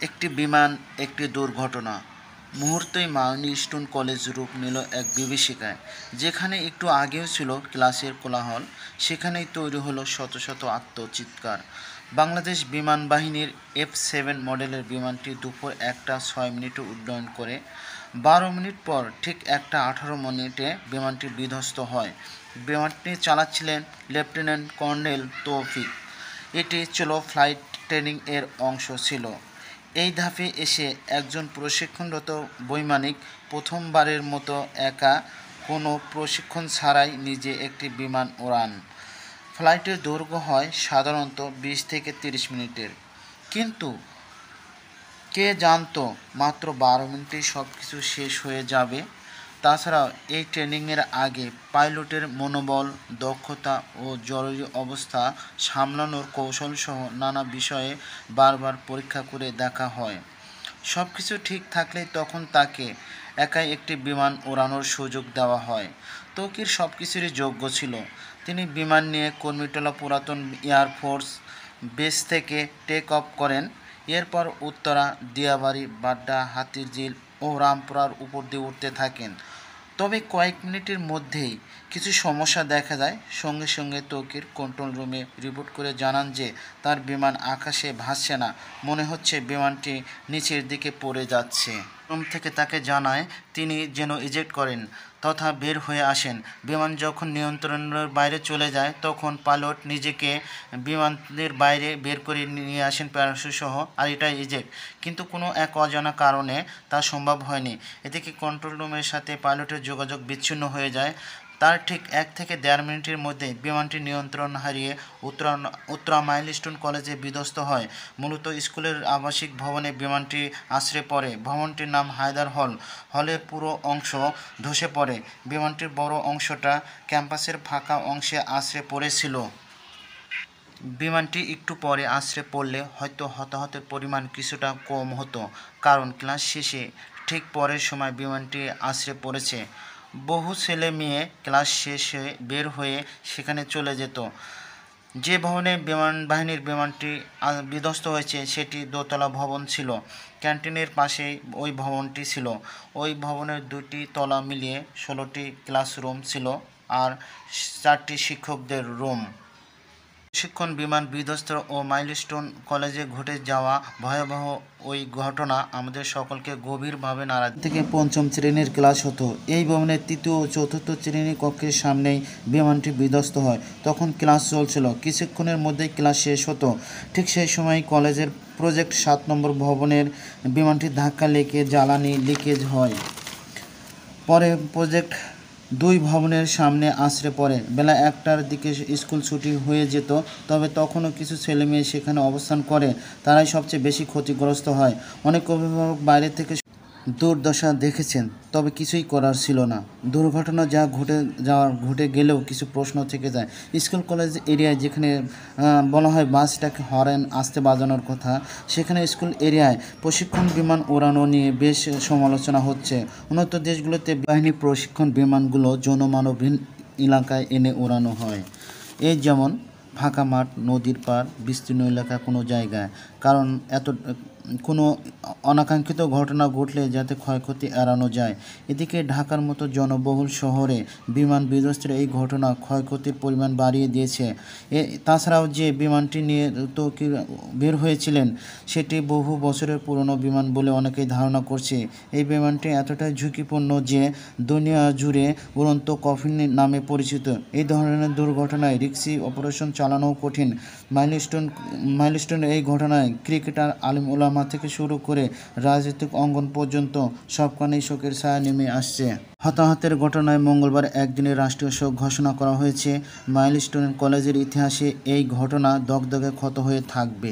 একটি বিমান, একটি দুর্ঘটনা। মুহূর্তেই মাইলস্টোন কলেজ রূপ নিল এক বিভীষিকায়। যেখানে একটু আগেও ছিল ক্লাসের কোলাহল, সেখানেই তৈরি হলো শত শত আত্মচিৎকার। বাংলাদেশ বিমান বাহিনীর F-7 মডেলের বিমানটি দুপুর 1টা 6 মিনিটে উড্ডয়ন করে। 12 মিনিট পর ঠিক 1টা 18 মিনিটে বিমানটি বিধ্বস্ত হয়। বিমানটি চালাচ্ছিলেন লেফটেন্যান্ট কর্নেল তৌফিক। এটি ছিল ফ্লাইট ট্রেনিং এর অংশ ছিল। এই ধাপে এসে একজন প্রশিক্ষণরত বৈমানিক প্রথমবারের মতো একা, কোনো প্রশিক্ষণ ছাড়াই নিজে একটি বিমান ওড়ান। ফ্লাইটের দৈর্ঘ্য হয় সাধারণত 20 থেকে 30 মিনিটের, কিন্তু কে জানতো মাত্র 12 মিনিটেই সব কিছু শেষ হয়ে যাবে। তাছাড়াও এই ট্রেনিংয়ের আগে পাইলটের মনোবল, দক্ষতা ও জরুরি অবস্থা সামলানোর কৌশলসহ নানা বিষয়ে বারবার পরীক্ষা করে দেখা হয়। সব কিছু ঠিক থাকলেই তখন তাকে একাই একটি বিমান ওড়ানোর সুযোগ দেওয়া হয়। তৌকির সব কিছুরই যোগ্য ছিল। তিনি বিমান নিয়ে কর্মীটোলা পুরাতন এয়ারফোর্স বেস থেকে টেক অফ করেন। এরপর উত্তরা, দিয়াবাড়ি, বাড্ডা, হাতিরঝিল ও রামপুরার উপর দিয়ে উঠতে থাকেন। তবে কয়েক মিনিটের মধ্যেই কিছু সমস্যা দেখা যায়। সঙ্গে সঙ্গে তৌকির কন্ট্রোল রুমে রিপোর্ট করে জানান যে তার বিমান আকাশে ভাসছে না, মনে হচ্ছে বিমানটি নিচের দিকে পড়ে যাচ্ছে। রুম থেকে তাকে জানায় তিনি যেন ইজেক্ট করেন তথা বের হয়ে আসেন। বিমান যখন নিয়ন্ত্রণের বাইরে চলে যায় তখন পাইলট নিজেকে বিমানের বাইরে বের করে নিয়ে আসেন প্যারাশুট সহ, আর এটা ইজেক্ট। কিন্তু কোনো এক অজানা কারণে তা সম্ভব হয়নি। এদিকে কন্ট্রোল রুমের সাথে পাইলটের যোগাযোগ বিচ্ছিন্ন হয়ে যায়। তার ঠিক 1 থেকে 1.5 মিনিটের মধ্যে বিমানটি নিয়ন্ত্রণ হারিয়ে উত্তরা মাইলস্টোন কলেজে বিধ্বস্ত হয়। মূলত স্কুলের আবাসিক ভবনে বিমানটি আছড়ে পড়ে। ভবনটির নাম হায়দার হল। হলের পুরো অংশ ধসে পড়ে। বিমানটির বড় অংশটা ক্যাম্পাসের ফাঁকা অংশে আছড়ে পড়েছিল। বিমানটি একটু পরে আছড়ে পড়লে হয়তো হতাহতের পরিমাণ কিছুটা কম হতো, কারণ ক্লাস শেষে ঠিক পরের সময় বিমানটি আছড়ে পড়েছে। বহু ছেলে মেয়ে ক্লাস শেষে বের হয়ে সেখানে চলে যেত। যে ভবনে বিমান বাহিনীর বিমানটি বিধ্বস্ত হয়েছে সেটি দোতলা ভবন ছিল। ক্যান্টিনের পাশেই ওই ভবনটি ছিল। ওই ভবনের 2টি তলা মিলিয়ে 16টি ক্লাসরুম ছিল আর 4টি শিক্ষকদের রুম। প্রশিক্ষণ বিমান বিধ্বস্ত ও মাইলস্টোন কলেজে ঘটে যাওয়া ভয়াবহ ওই ঘটনা আমাদের সকলকে গভীরভাবে নাড়া থেকে 5ম শ্রেণীর ক্লাস হতো। এই ভবনের 3য় ও 4র্থ শ্রেণী কক্ষের সামনেই বিমানটি বিধ্বস্ত হয়। তখন ক্লাস চলছিল, কিছুক্ষণের মধ্যেই ক্লাস শেষ হতো। ঠিক সেই সময় কলেজের প্রজেক্ট 7 নম্বর ভবনের বিমানটি ধাক্কা লেগে জ্বালানি লিকেজ হয়। পরে প্রজেক্ট 2 ভবনের সামনে আছড়ে পড়ে। বেলা 1টার দিকে স্কুল ছুটি হয়ে যেত, তবে তখনও কিছু ছেলেমেয়ে সেখানে অবস্থান করে। তারাই সবচেয়ে বেশি ক্ষতিগ্রস্ত হয়। অনেক অভিভাবক বাইরে থেকে দুর্দশা দেখেছেন, তবে কিছুই করার ছিল না। দুর্ঘটনা যা ঘটে গেলেও কিছু প্রশ্ন থেকে যায়। স্কুল কলেজ এরিয়ায় যেখানে বলা হয় বাসটাকে হরেন আস্তে বাজানোর কথা, সেখানে স্কুল এরিয়ায় প্রশিক্ষণ বিমান ওড়ানো নিয়ে বেশ সমালোচনা হচ্ছে। উন্নত দেশগুলোতে বাহিনী প্রশিক্ষণ বিমানগুলো জনমানবহীন এলাকায় এনে ওড়ানো হয়। এই যেমন ফাঁকা মাঠ, নদীর পাড়, বিস্তীর্ণ এলাকা কোনো জায়গায়, কারণ কোনো অনাকাঙ্ক্ষিত ঘটনা ঘটলে যাতে ক্ষয়ক্ষতি এড়ানো যায়। এদিকে ঢাকার মতো জনবহুল শহরে বিমান বিধ্বস্তের এই ঘটনা ক্ষয়ক্ষতির পরিমাণ বাড়িয়ে দিয়েছে। তাছাড়াও যে বিমানটি নিয়ে তৌকির বের হয়েছিলেন সেটি বহু বছরের পুরনো বিমান বলে অনেকেই ধারণা করছে। এই বিমানটি এতটাই ঝুঁকিপূর্ণ যে দুনিয়া জুড়ে উড়ন্ত কফিন নামে পরিচিত। এই ধরনের দুর্ঘটনায় রিস্কি অপারেশন চালানোও কঠিন। মাইলস্টোনের এই ঘটনায় ক্রিকেটার, আলিম ওলামা থেকে শুরু করে রাজনৈতিক অঙ্গন পর্যন্ত সবখানেই শোকের ছায়া নেমে আসছে। হতাহতের ঘটনায় মঙ্গলবার একদিনের রাষ্ট্রীয় শোক ঘোষণা করা হয়েছে। মাইলস্টোন কলেজের ইতিহাসে এই ঘটনা দগদগে ক্ষত হয়ে থাকবে।